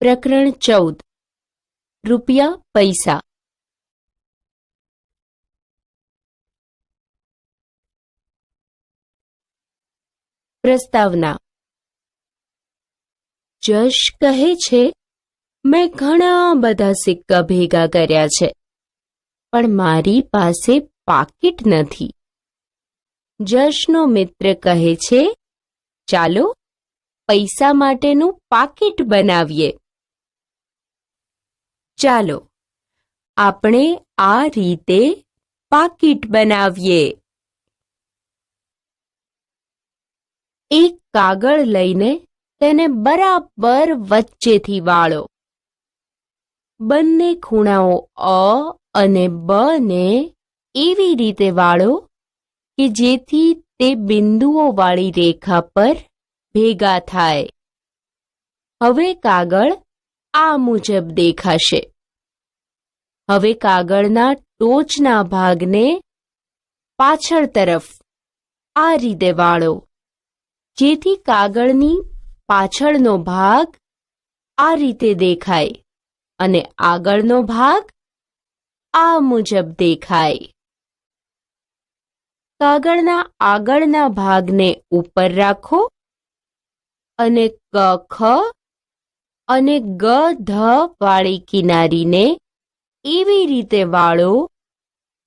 પ્રકરણ 14 રૂપિયા પૈસા. પ્રસ્તાવના. જશ કહે છે, મેં ઘણા બધા સિક્કા ભેગા કર્યા છે, પણ મારી પાસે પાકીટ નથી. જશનો મિત્ર કહે છે, ચાલો પૈસા માટેનું પાકીટ બનાવીએ. ચાલો આપણે આ રીતે પાકીટ બનાવીએ. એક કાગળ લઈને તેને બરાબર વચ્ચેથી વાળો. બંને ખૂણાઓ અ અને બ ને એવી રીતે વાળો કે જેથી તે બિંદુઓવાળી રેખા પર ભેગા થાય. હવે કાગળ આ મુજબ દેખાશે. હવે કાગળના ટોચના ભાગને પાછળ તરફ આ રીતે વાળો, જેથી કાગળની પાછળનો ભાગ આ રીતે દેખાય અને આગળનો ભાગ આ મુજબ દેખાય. કાગળના આગળના ભાગને ઉપર રાખો અને ક ખ અને ગ ધ વાળી કિનારીને એવી રીતે વાળો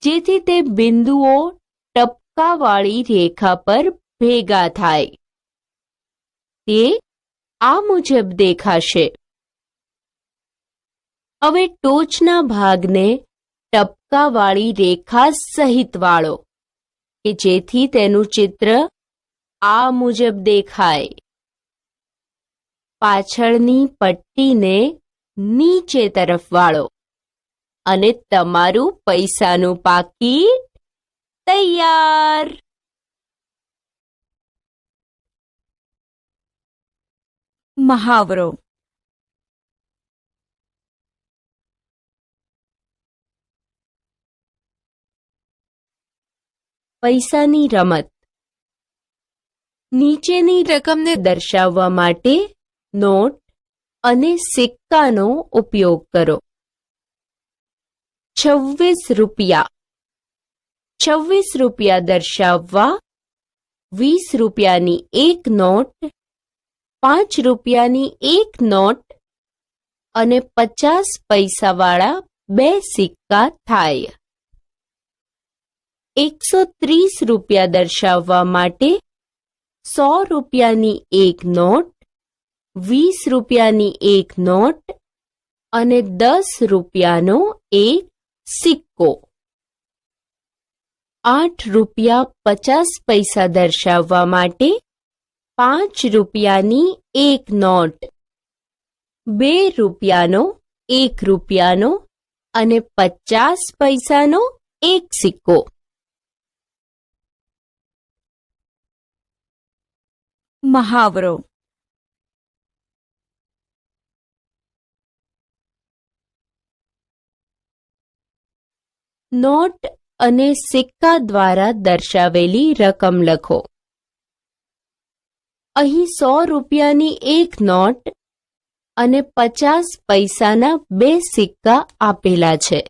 જેથી તે બિંદુઓ ટપકાવાળી રેખા પર ભેગા થાય. તે આ મુજબ દેખાશે. હવે ટોચના ભાગને ટપકાવાળી રેખા સહિત વાળો કે જેથી તેનું ચિત્ર આ મુજબ દેખાય. પાછળની પટ્ટીને નીચે તરફ વાળો અને તમારું પૈસાનું પાકીટ તૈયાર. મહાવરો. પૈસાની રમત. નીચેની રકમને દર્શાવવા માટે નોટ અને સિક્કાનો ઉપયોગ કરો. 26 રૂપિયા. 26 રૂપિયા દર્શાવવા 20 રૂપિયાની એક નોટ, 5 રૂપિયાની એક નોટ અને 50 પૈસાવાળા બે સિક્કા થાય. 130 રૂપિયા દર્શાવવા માટે 100 રૂપિયાની એક નોટ, 20 રૂપિયાની એક નોટ અને 10 રૂપિયાનો એક સિક્કો. 8 રૂપિયા 50 પૈસા દર્શાવવા માટે 5 રૂપિયાની એક નોટ, 2 રૂપિયાનો, 1 રૂપિયાનો અને 50 પૈસાનો એક સિક્કો. મહાવરો. નોટ અને સિક્કા દ્વારા દર્શાવેલી રકમ લખો. અહીં 100 રૂપિયાની એક નોટ અને 50 પૈસાના બે સિક્કા આપેલા છે.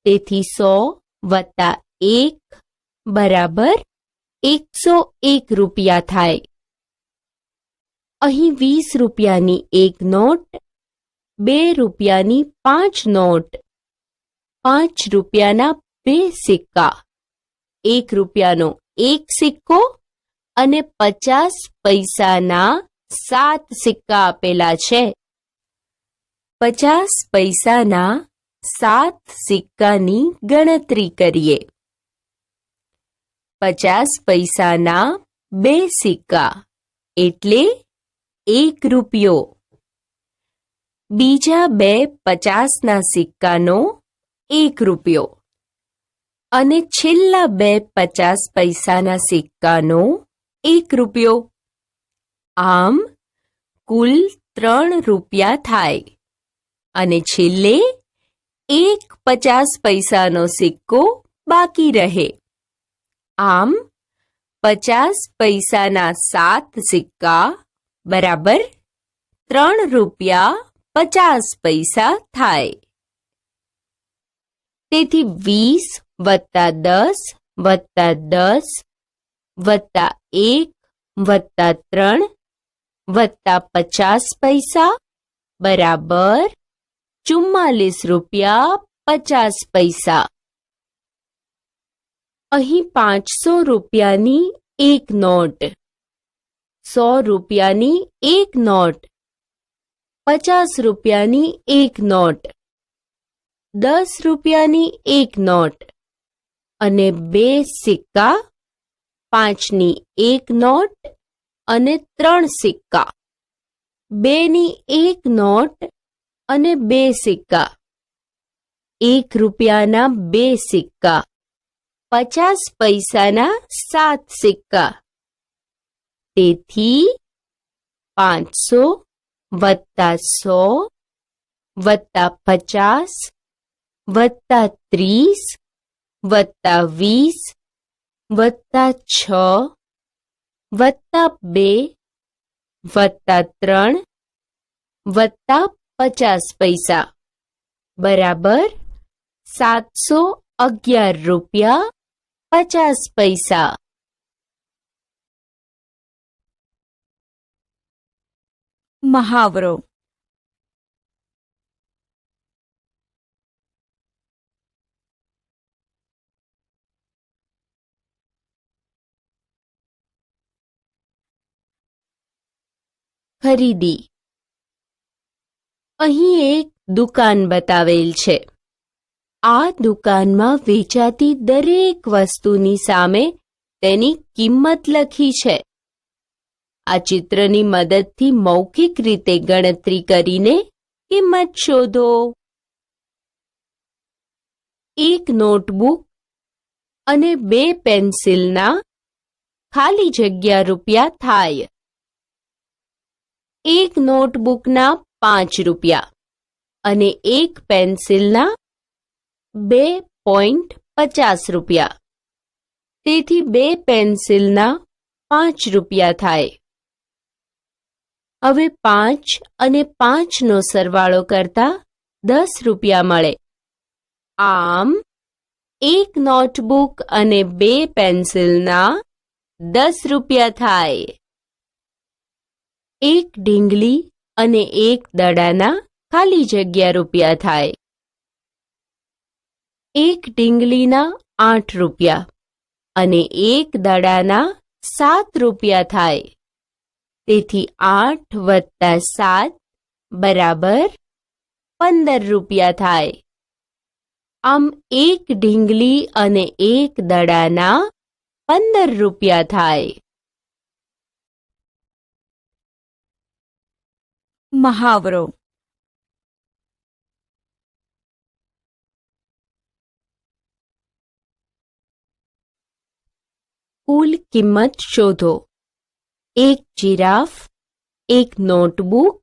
તેથી 100 વત્તા 1 બરાબર 101 રૂપિયા થાય. અહીં 20 રૂપિયાની એક નોટ, 2 રૂપિયાની 5 નોટ, 5 રૂપિયાના બે સિક્કા, 1 રૂપિયાનો એક સિક્કો અને 50 પૈસાના 7 સિક્કા આપેલા છે. 50 પૈસાના 7 સિક્કાની ગણતરી કરીએ. 50 પૈસાના બે સિક્કા એટલે 1 રૂપિયો. બીજા બે 50ના સિક્કાનો 1 રૂપિયો અને છેલ્લા બે 50 પૈસાના સિક્કાનો 1 રૂપિયો. આમ કુલ 3 રૂપિયા થાય અને છેલ્લે એક 50 પૈસાનો સિક્કો બાકી રહે. આમ 50 પૈસાના 7 સિક્કા બરાબર ₹3.50 થાય. તેથી 20 વત્તા 10 વત્તા 10 વત્તા 1 વત્તા 3 વત્તા 50 પૈસા બરાબર ₹44.50. અહીં 500 રૂપિયાની એક નોટ, 100 રૂપિયાની એક નોટ, 50 રૂપિયાની એક નોટ, 10 રૂપિયાની એક નોટ અને 2 સિક્કા, 5ની એક નોટ અને 3 સિક્કા, 2ની એક નોટ અને 2 સિક્કા, 1 રૂપિયાના 2 સિક્કા, 50 પૈસાના 7 સિક્કા. તેથી 500 વત્તા 100 વત્તા 50 વત્તા 30 વત્તા 20 વત્તા 6 વત્તા 2 વત્તા 3 વત્તા 50 પૈસા બરાબર ₹711.50. મહાવરો. ખરીદી. અહીં એક દુકાન બતાવેલ છે. આ દુકાનમાં વેચાતી દરેક વસ્તુની સામે તેની કિંમત લખી છે. આ ચિત્રની મદદથી મૌખિક રીતે ગણતરી કરીને કિંમત શોધો. એક નોટબુક અને 2 પેન્સિલના ખાલી જગ્યા રૂપિયા થાય. એક નોટબુકના 5 રૂપિયા અને એક પેન્સિલના 2.50 રૂપિયા. તેથી 2 પેન્સિલના 5 રૂપિયા થાય. હવે 5 અને 5નો સરવાળો કરતા 10 રૂપિયા મળે. આમ એક નોટબુક અને 2 પેન્સિલના 10 રૂપિયા થાય. એક ઢીંગલી અને એક દડાના ખાલી જગ્યા રૂપિયા થાય. એક ઢીંગલીના 8 રૂપિયા અને એક દડાના 7 રૂપિયા થાય. તેથી 8 વત્તા 7 બરાબર 15 રૂપિયા થાય. આમ એક ઢીંગલી અને એક દડાના 15 રૂપિયા થાય. મહાવરો. કુલ કિંમત શોધો. એક જીરાફ, એક નોટબુક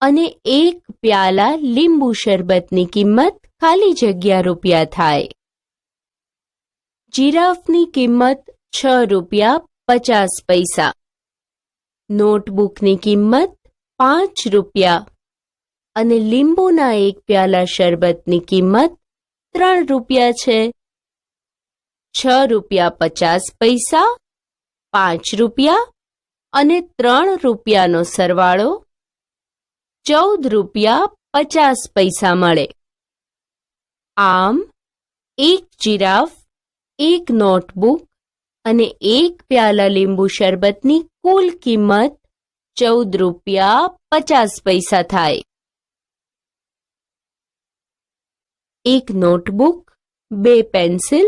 અને એક પ્યાલા લીંબુ શરબતની કિંમત ખાલી જગ્યા રૂપિયા થાય. જીરાફની કિંમત ₹6.50. નોટબુકની કિંમત 5 રૂપિયા અને લીંબુના એક પ્યાલા શરબતની કિંમત 3 રૂપિયા છે. ₹6.50, 5 રૂપિયા અને 3 રૂપિયાનો સરવાળો ₹14.50 મળે. આમ એક જીરાફ, એક નોટબુક અને એક પ્યાલા લીંબુ શરબતની કુલ કિંમત ₹14.50 થાય. એક નોટબુક, 2 પેન્સિલ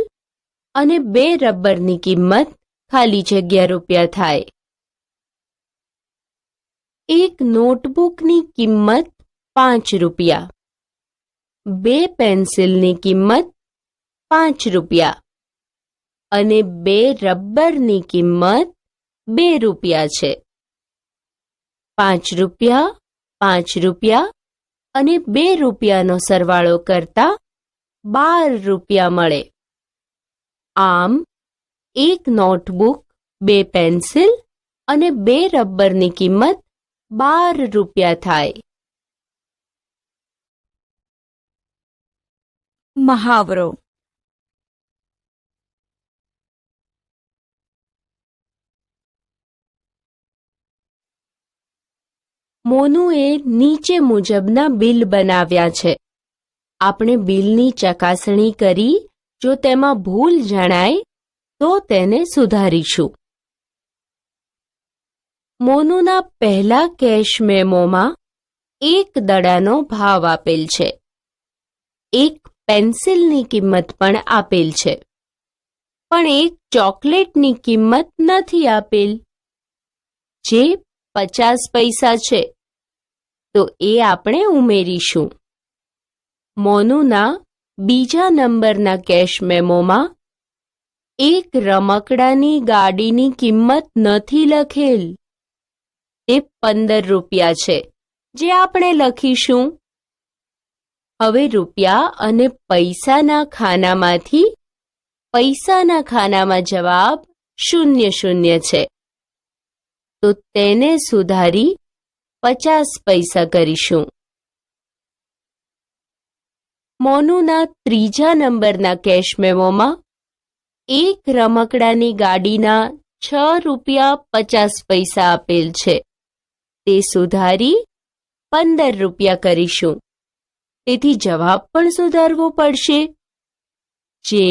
અને 2 રબરની કિંમત ખાલી જગ્યા રૂપિયા થાય. એક નોટબુકની કિંમત 5 રૂપિયા, 2 પેન્સિલની કિંમત 5 રૂપિયા અને 2 રબરની કિંમત 2 રૂપિયા છે. 5 રૂપિયા, 5 રૂપિયા અને 2 રૂપિયાનો સરવાળો કરતા 12 રૂપિયા મળે. આમ એક નોટબુક, 2 પેન્સિલ અને 2 રબરની કિંમત 12 રૂપિયા થાય. મહાવરો. મોનુએ નીચે મુજબના બિલ બનાવ્યા છે. આપણે બિલની ચકાસણી કરી જો તેમાં ભૂલ જણાય તો તેને સુધારીશું. મોનુના પહેલા કેશ મેમોમાં 1 દડાનો ભાવ આપેલ છે. 1 પેન્સિલની કિંમત પણ આપેલ છે, પણ 1 ચોકલેટની કિંમત નથી આપેલ, જે 50 પૈસા છે, તો એ આપણે ઉમેરીશું. મોનુના બીજા નંબરના કેશ મેમોમાં 1 રમકડાની ગાડીની કિંમત નથી લખેલ. તે 15 રૂપિયા છે, જે આપણે લખીશું. હવે રૂપિયા અને પૈસાના ખાનામાંથી પૈસાના ખાનામાં જવાબ 00 છે, તો તેને સુધારી 50 પૈસા કરીશું. મોનુના ત્રીજા નંબરના કેશ મેમોમાં 1 રમકડાની ગાડીના 6 રૂપિયા 50 પૈસા આપેલ છે, તે સુધારી 15 રૂપિયા કરીશું. તેથી જવાબ પણ સુધારવો પડશે, જે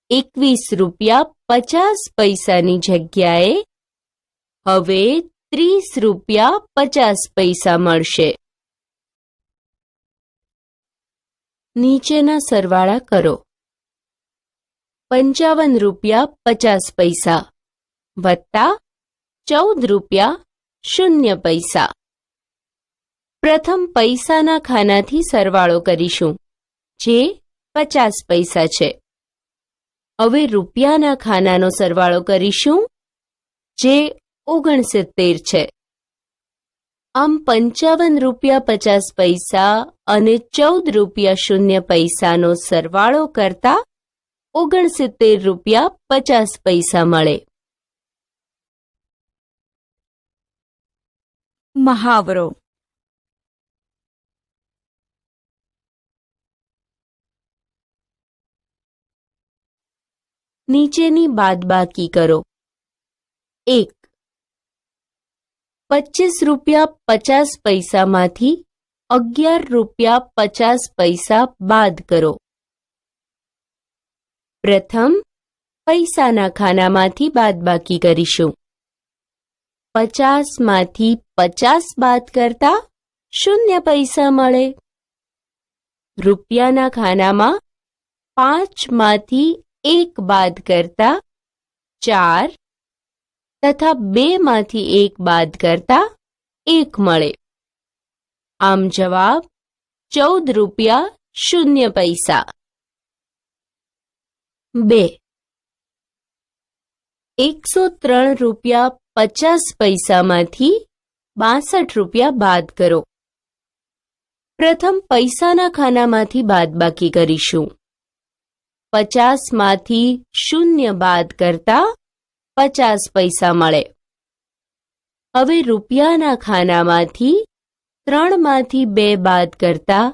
21 રૂપિયા 50 પૈસાની જગ્યાએ હવે 30 રૂપિયા 50 પૈસા મળશે. નીચેના સરવાળા કરો. 55 રૂપિયા 50 પૈસા વત્તા 14 રૂપિયા 0 પૈસા. પ્રથમ પૈસાના ખાનાથી સરવાળો કરીશું, જે 50 પૈસા છે. હવે રૂપિયાના ખાનાનો સરવાળો કરીશું, જે 69 છે. આમ 55 રૂપિયા 50 પૈસા અને 14 રૂપિયા 0 પૈસાનો સરવાળો કરતા 69 રૂપિયા 50 પૈસા મળે. મહાવરો. નીચેની બાદબાકી કરો. 1. 25 રૂપિયા 50 પૈસામાંથી 11 રૂપિયા 50 પૈસા બાદ કરો. પ્રથમ પૈસાના ખાનામાંથી બાદબાકી કરીશું. 50 માંથી 50 બાદ કરતા 0 પૈસા મળે. રૂપિયાના ખાનામાં 5 માંથી 1 બાદ કરતા 4 તથા 2 માંથી 1 બાદ કરતા 1 મળે. આમ જવાબ 14 રૂપિયા 0 પૈસા. 2. 103 રૂપિયા 50 પૈસામાંથી 62 રૂપિયા બાદ કરો. પ્રથમ પૈસાના ખાનામાંથી બાદબાકી કરીશું. 50 માંથી 0 બાદ કરતા 50 પૈસા મળે. હવે રૂપિયાના ખાનામાંથી 3 માંથી 2 બાદ કરતા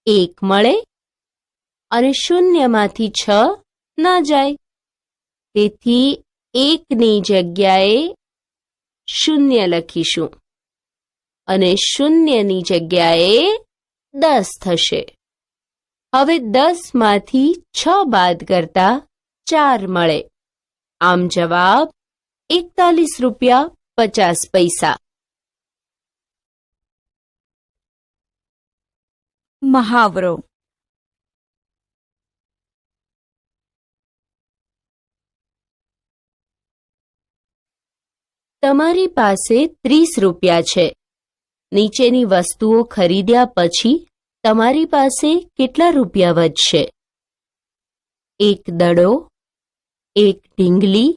1 મળે અને 0 માંથી 6 ના જાય. તેથી 1ની જગ્યાએ 0 લખીશું અને 0ની જગ્યાએ 10 થશે. હવે 10 માંથી 6 બાદ કરતા 4 મળે. આમ જવાબ 41 રૂપિયા 50 પૈસા. મહાવરો. તમારી પાસે 30 રૂપિયા છે. નીચેની વસ્તુઓ ખરીદ્યા પછી તમારી પાસે કેટલા રૂપિયા વધશે? 1 દડો, 1 ઢીંગલી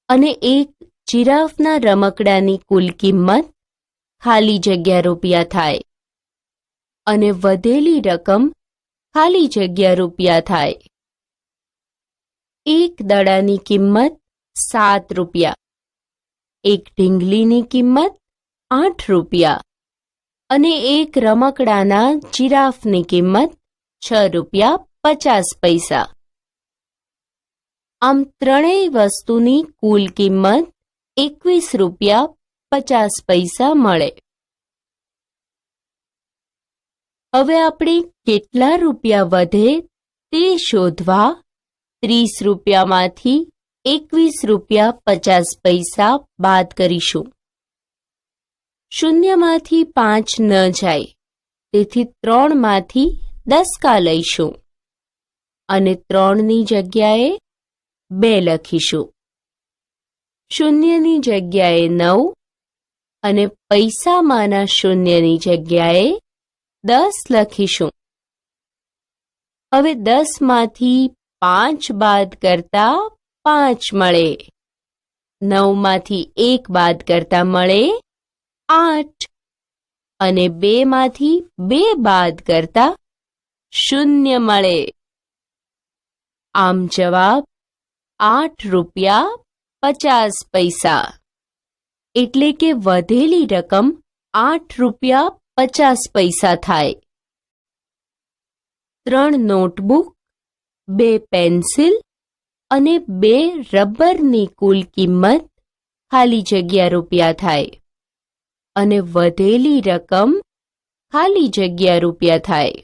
અને 1 જીરાફના રમકડાની કુલ કિંમત ખાલી જગ્યા રૂપિયા થાય અને વધેલી રકમ ખાલી જગ્યા રૂપિયા થાય. 1 દડાની કિંમત 7 રૂપિયા, 1 ઢીંગલીની કિંમત 8 રૂપિયા અને એક રમકડાના જીરાફની કિંમત 6 રૂપિયા 50 પૈસા. આમ ત્રણેય વસ્તુની કુલ કિંમત 21 રૂપિયા 50 પૈસા મળે. હવે આપણે કેટલા રૂપિયા વધે તે શોધવા 30 રૂપિયામાંથી 21 રૂપિયા 50 પૈસા બાદ કરીશું. શૂન્યમાંથી 5 ન જાય, તેથી 3માંથી 10 લઈશું અને 3ની જગ્યાએ 2 લખીશું. શૂન્યની જગ્યાએ 9 અને પૈસામાંના શૂન્યની જગ્યાએ 10 લખીશું. હવે 10માંથી 5 બાદ કરતા 5 મળે. 9માંથી 1 બાદ કરતા મળે 8 અને 2માંથી 2 બાદ કરતા 0 મળે. આમ જવાબ 8 રૂપિયા 50 પૈસા. એટલે કે વધેલી રકમ 8 રૂપિયા 50 પૈસા થાય. 3 નોટબુક, 2 પેન્સિલ અને 2 રબરની કુલ કિંમત ખાલી જગ્યા રૂપિયા થાય અને વધેલી રકમ ખાલી જગ્યા રૂપિયા થાય.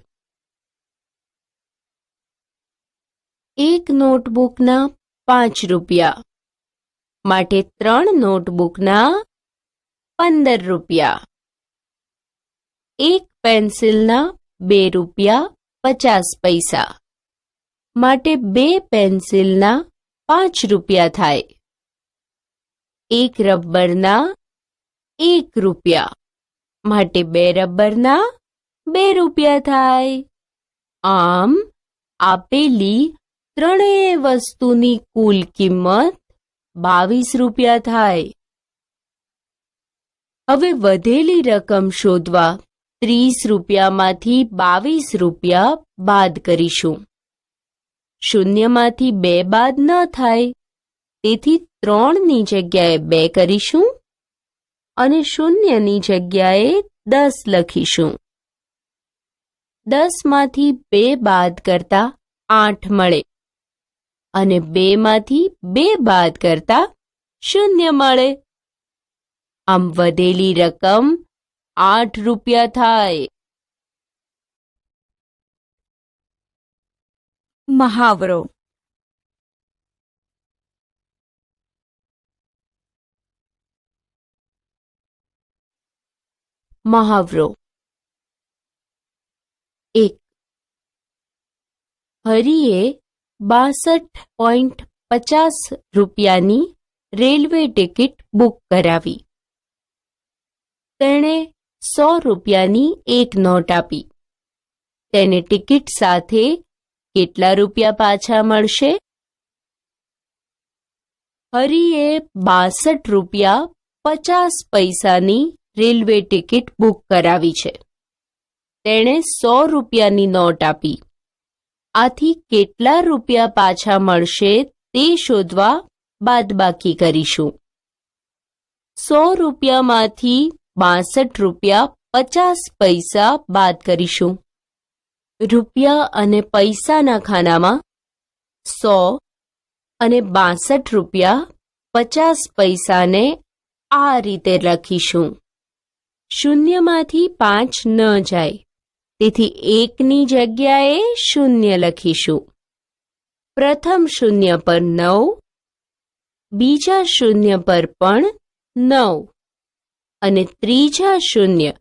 એક નોટબુકના 5 રૂપિયા માટે 3 નોટબુકના 15 રૂપિયા. એક પેન્સિલના 2 રૂપિયા 50 પૈસા માટે 2 પેન્સિલના 5 રૂપિયા થાય. એક રબરના 1 રૂપિયા માટે 2 રબરના 2 રૂપિયા થાય. આમ આપેલી ત્રણેય વસ્તુની કુલ કિંમત 22 રૂપિયા થાય. હવે વધેલી રકમ શોધવા 30 રૂપિયામાંથી 22 રૂપિયા બાદ કરીશું. શૂન્યમાંથી 2 બાદ ન થાય, તેથી 3ની જગ્યાએ 2 કરીશું અને શૂન્યની જગ્યાએ 10 લખીશું. 10માંથી 2 બાદ કરતા 8 મળે અને 2માંથી 2 બાદ કરતા 0 મળે. આમ વધેલી રકમ 8 રૂપિયા થાય. મહાવરો. મહાવરો. 1. હરિએ 62.50 રૂપિયાની રેલવે ટિકિટ બુક કરાવી. તેણે 100 રૂપિયાની એક નોટ આપી. તેને ટિકિટ સાથે કેટલા રૂપિયા પાછા મળશે? હરિએ 62 રૂપિયા 50 પૈસાની રેલવે ટિકિટ બુક કરાવી છે. તેણે 100 રૂપિયાની નોટ આપી. આથી કેટલા રૂપિયા પાછા મળશે તે શોધવા બાદબાકી કરીશું. 100 રૂપિયામાંથી 62 રૂપિયા 50 પૈસા બાદ કરીશું. રૂપિયા અને પૈસાના ખાનામાં 100 અને 62 રૂપિયા 50 પૈસાને આ રીતે લખીશું. શૂન્યમાંથી 5 ન જાય, તેથી 1ની જગ્યાએ 0 લખીશું. પ્રથમ શૂન્ય પર 9, બીજા શૂન્ય પર પણ 9 અને ત્રીજા શૂન્ય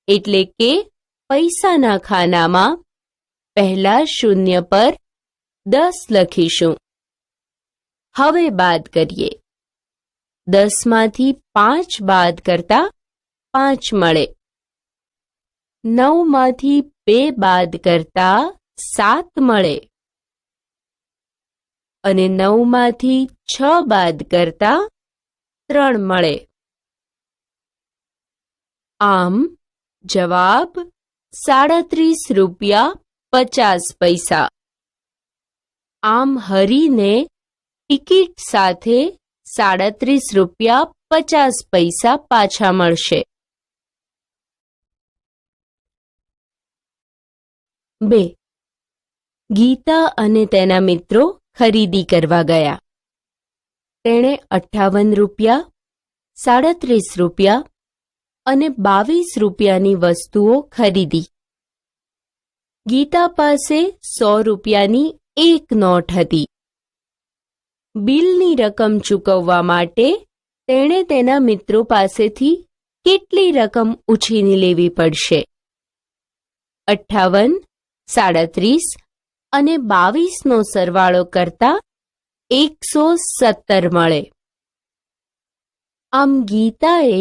એટલે કે પૈસાના ખાનામાં પહેલા શૂન્ય પર 10 લખીશું. હવે બાદ કરીએ. 10માંથી 5 બાદ કરતા 5 મળે. 9માંથી 2 બાદ કરતા 7 મળે અને 9માંથી 6 બાદ કરતા 3 મળે. આમ જવાબ 37 રૂપિયા 50 પૈસા. આમ હરીને ટિકિટ સાથે 37 રૂપિયા 50 પૈસા પાછા મળશે. 2. ગીતા અને તેના મિત્રો ખરીદી કરવા ગયા. તેણે 58 રૂપિયા, 37 રૂપિયા અને 22 રૂપિયાની વસ્તુઓ ખરીદી. ગીતા પાસે 100 રૂપિયાની એક નોટ હતી. બિલની રકમ ચૂકવવા માટે તેણે તેના મિત્રો પાસેથી કેટલી રકમ ઉછીની લેવી પડશે? 58, 37 અને 22નો સરવાળો કરતા 117 મળે. આમ ગીતાએ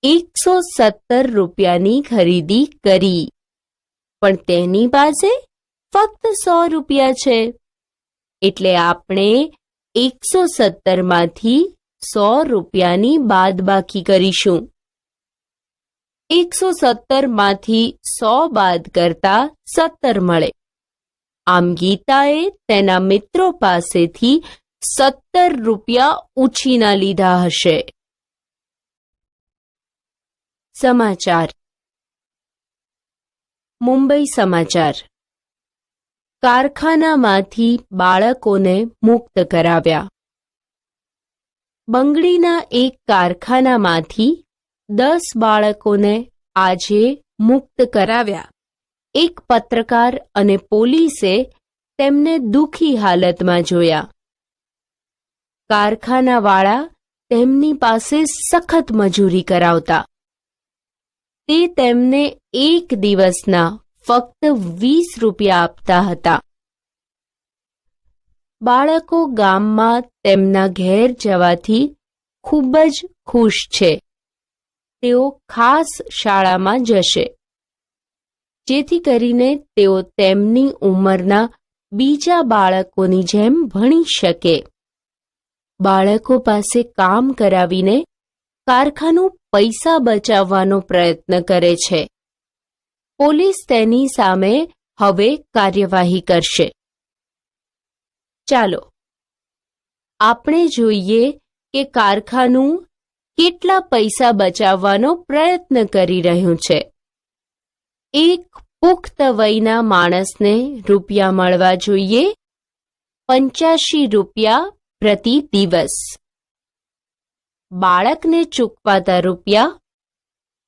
117 રૂપિયાની ખરીદી કરી, પણ તેની પાસે ફક્ત 100 રૂપિયા છે. એટલે આપણે 117 માંથી 100 રૂપિયાની બાદબાકી કરીશું. 117 માંથી 100 બાદ કરતા 17 મળે. આમ ગીતાએ તેના મિત્રો પાસેથી 17 રૂપિયા ઉછીના લીધા હશે. સમાચાર. મુંબઈ સમાચાર. કારખાનામાંથી બાળકોને મુક્ત કરાવ્યા. બંગડીના એક કારખાનામાંથી 10 બાળકોને આજે મુક્ત કરાવ્યા. એક પત્રકાર અને પોલીસે તેમને દુઃખી હાલતમાં જોયા. કારખાનાવાળા તેમની પાસે સખત મજૂરી કરાવતા. તે તેમને એક દિવસના ફક્ત 20 રૂપિયા આપતા હતા. બાળકો ગામમાં તેમના ઘેર જવાથી ખૂબ જ ખુશ છે. તેઓ ખાસ શાળામાં જશે, જેથી કરીને તેઓ તેમની ઉંમરના બીજા બાળકોની જેમ ભણી શકે. બાળકો પાસે કામ કરાવીને કારખાનું પૈસા બચાવવાનો પ્રયત્ન કરે છે. પોલીસ તેની સામે હવે કાર્યવાહી કરશે. ચાલો આપણે જોઈએ કે કારખાનું કેટલા પૈસા બચાવવાનો પ્રયત્ન કરી રહ્યું છે. એક પુખ્ત વયના માણસને રૂપિયા મળવા જોઈએ 85 રૂપિયા પ્રતિ દિવસ. બાળકને ચૂકવાતા રૂપિયા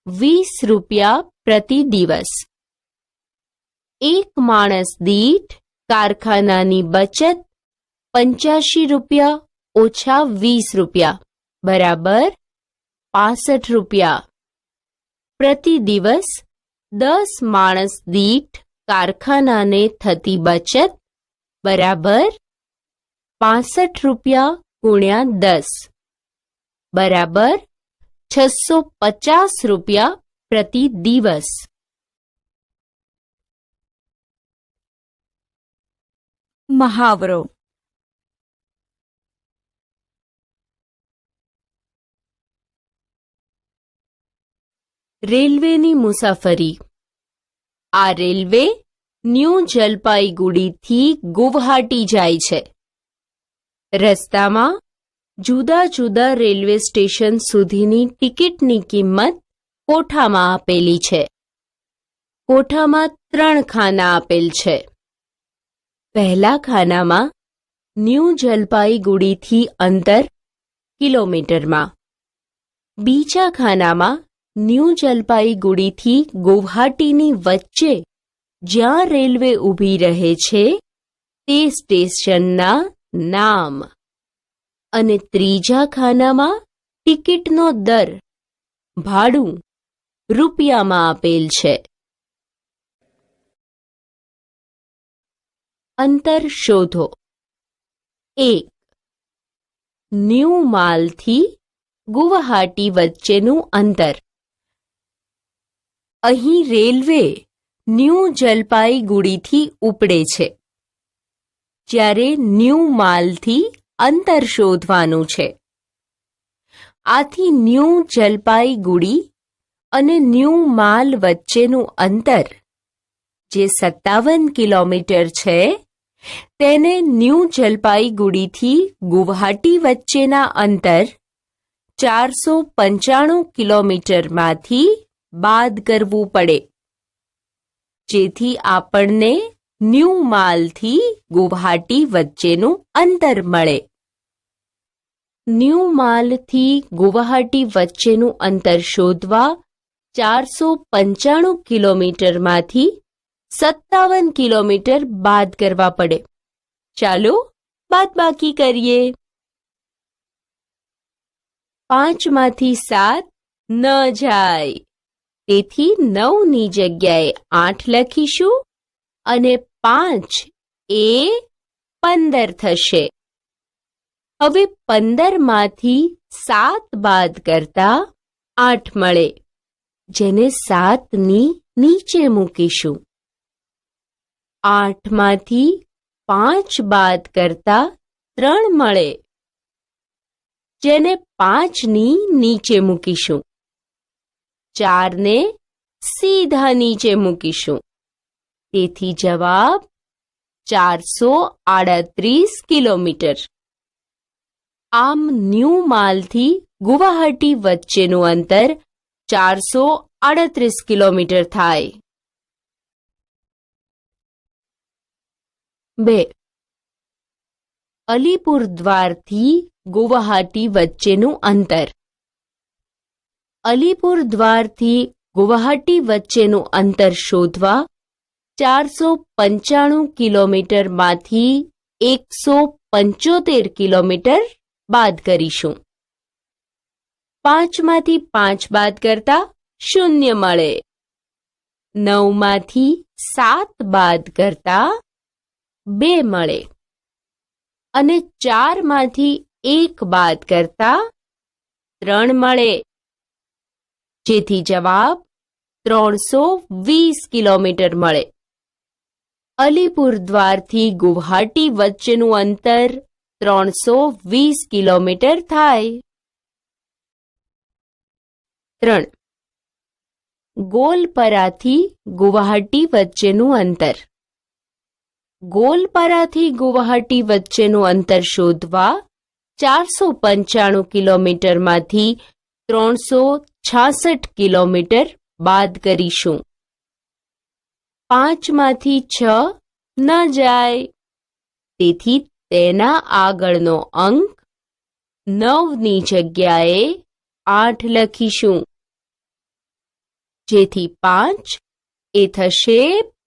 20 રૂપિયા પ્રતિ દિવસ. એક માણસ દીઠ કારખાનાની બચત 85 રૂપિયા ઓછા 20 રૂપિયા બરાબર 65 રૂપિયા. પ્રતિ દિવસ 10 માણસ દીઠ કારખાનાને થતી બચત બરાબર 65 રૂપિયા ગુણ્યા 10 બરાબર 650 રૂપિયા પ્રતિ દિવસ. મહાવરો. રેલવેની મુસાફરી. આ રેલવે ન્યૂ જલપાઈગુડીથી ગુવાહાટી જાય છે. રસ્તામાં જુદા જુદા રેલવે સ્ટેશન સુધીની ટિકિટની કિંમત કોઠામાં આપેલી છે. કોઠામાં 3 ખાના આપેલ છે. પહેલા ખાનામાં ન્યૂ જલપાઈગુડીથી અંતર કિલોમીટરમાં. બીજા ખાનામાં ન્યૂ જલપાઈગુડીથી ગુવાહાટીની વચ્ચે જ્યાં રેલવે ઊભી રહે છે તે સ્ટેશનના નામ. અને ત્રીજા ખાનામાં ટિકિટનો દર ભાડું રૂપિયામાં આપેલ છે. અંતર શોધો. 1. ન્યૂ માલથી ગુવાહાટી વચ્ચેનું અંતર. અહીં રેલવે ન્યૂ જલપાઈગુડીથી ઉપડે છે, જ્યારે ન્યૂ માલથી અંતર શોધવાનું છે. આથી ન્યૂ જલપાઈગુડી અને ન્યૂ માલ વચ્ચેનું અંતર જે 57 કિલોમીટર છે તેને ન્યૂ જલપાઈગુડીથી ગુવાહાટી વચ્ચેના અંતર 495 કિલોમીટરમાંથી બાદ કરવું પડે. જેથી આપણને ન્યૂ માલથી ગુવાહાટી વચ્ચેનું અંતર મળે. ન્યૂ માલથી ગુવાહાટી વચ્ચેનું અંતર શોધવા 495 કિલોમીટરમાંથી 57 કિલોમીટર બાદ કરવા પડે. ચાલો બાદબાકી કરીએ. 5 માંથી 7 ન જાય, તેથી 9 ની જગ્યાએ 8 લખીશું અને 5 એ 15 થશે. હવે 15 માંથી 7 બાદ કરતા 8 મળે, જેને 7 ની નીચે મૂકીશું. 8 માંથી 5 બાદ કરતા 3 મળે, જેને 5 ની નીચે મૂકીશું. 4 ને સીધા નીચે મૂકીશું. તેથી જવાબ 438 કિલોમીટર. આમ ન્યૂ માલથી ગુવાહાટી વચ્ચેનું અંતર 438 કિલોમીટર થાય. 2. અલીપુરદ્વારથી ગુવાહાટી વચ્ચેનું અંતર. અલીપુરદ્વારથી ગુવાહાટી વચ્ચેનું અંતર શોધવા 495 કિલોમીટરમાંથી 175 કિલોમીટર બાદ કરીશું. 5 માંથી 5 બાદ કરતા 0 મળે. 9 માંથી 7 બાદ કરતા 2 મળે અને 4 માંથી 1 બાદ કરતા 3 મળે, જેથી જવાબ 320 કિલોમીટર મળે. અલીપુરદ્વારથી ગુવાહાટી વચ્ચેનું અંતર 320 કિલોમીટર થાય. 3. ગોલપરાથી ગુવાહાટી વચ્ચેનું અંતર. ગોલપરાથી ગુવાહાટી વચ્ચેનું અંતર શોધવા 495 કિલોમીટરમાંથી 366 કિલોમીટર બાદ કરીશું. 5 માંથી 6 ન જાય, તેથી તેના આગળનો અંક 9 ની જગ્યાએ 8 લખીશું, જેથી 5 એ થશે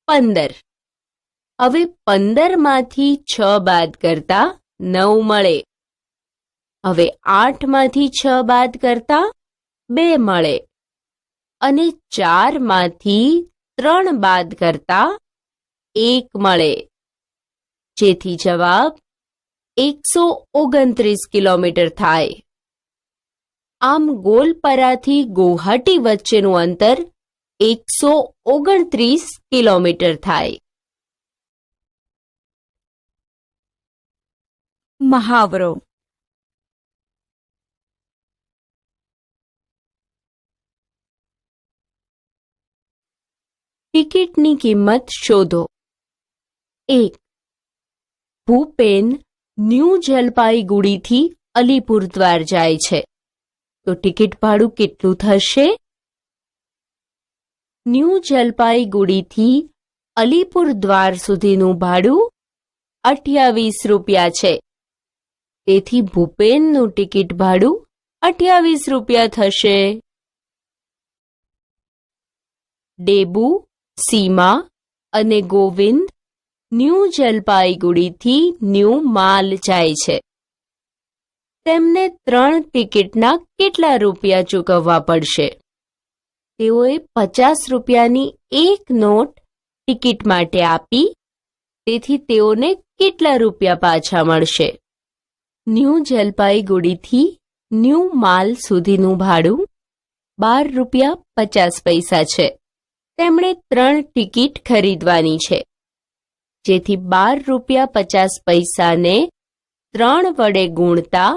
15. હવે 15 માંથી 6 બાદ કરતા 9 મળે. હવે 8 માંથી 6 બાદ કરતા 2 મળે અને 4 માંથી 3 બાદ કરતા 1 મળે, જેથી જવાબ 129 કિલોમીટર થાય. આમ ગોલપરાથી ગુવાહાટી વચ્ચેનું અંતર 129 કિલોમીટર થાય. મહાવરો. ટિકિટની કિંમત શોધો. 1. ભૂપેન ન્યૂ જલપાઈગુડીથી અલીપુરદ્વાર જાય છે, તો ટિકિટ ભાડું કેટલું થશે? ન્યૂ જલપાઈગુડીથી અલીપુરદ્વાર સુધીનું ભાડું 28 રૂપિયા છે, તેથી ભૂપેનનું ટિકિટ ભાડું 28 રૂપિયા થશે. ડેબુ, સીમા અને ગોવિંદ ન્યૂ જલપાઈગુડીથી ન્યૂ માલ જાય છે. તેમને 3 ટિકિટના કેટલા રૂપિયા ચૂકવવા પડશે? તેઓએ 50 રૂપિયાની એક નોટ ટિકિટ માટે આપી, તેથી તેઓને કેટલા રૂપિયા પાછા મળશે? ન્યૂ જલપાઈગુડીથી ન્યૂ માલ સુધીનું ભાડું 12 રૂપિયા 50 પૈસા છે. તેમણે 3 ટિકિટ ખરીદવાની છે, જેથી 12 રૂપિયા 50 પૈસાને 3 વડે ગુણતા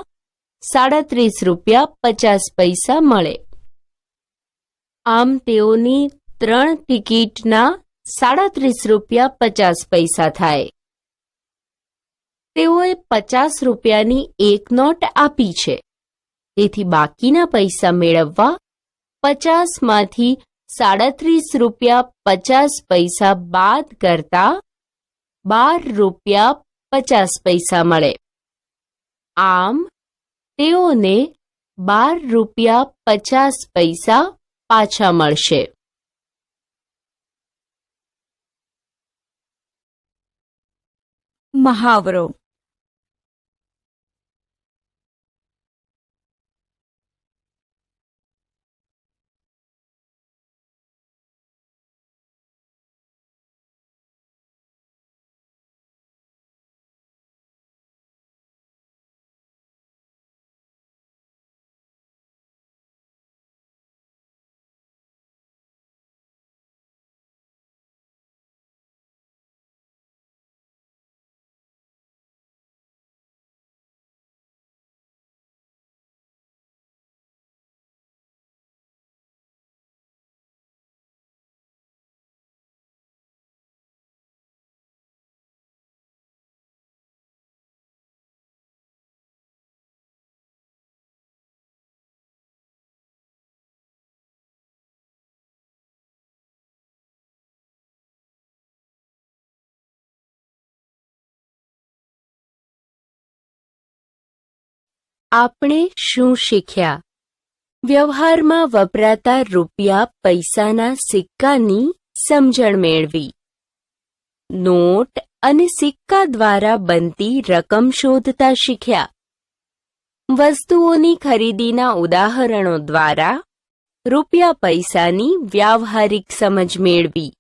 37 રૂપિયા 50 પૈસા મળે. આમ તેઓની 3 ટિકિટના 37 રૂપિયા 50 પૈસા થાય. તેઓએ 50 રૂપિયાની એક નોટ આપી છે, તેથી બાકીના પૈસા મેળવવા 50 માંથી ₹37.50 બાદ કરતા ₹12.50 મળે. આમ તેઓને ₹12.50 પાછા મળશે. મહાવરો. આપણે શું શીખ્યા? વ્યવહારમાં વપરાતા રૂપિયા પૈસાના સિક્કાની સમજણ મેળવી. નોટ અને સિક્કા દ્વારા બનતી રકમ શોધતા શીખ્યા. વસ્તુઓની ખરીદીના ઉદાહરણો દ્વારા રૂપિયા પૈસાની વ્યાવહારિક સમજ મેળવી.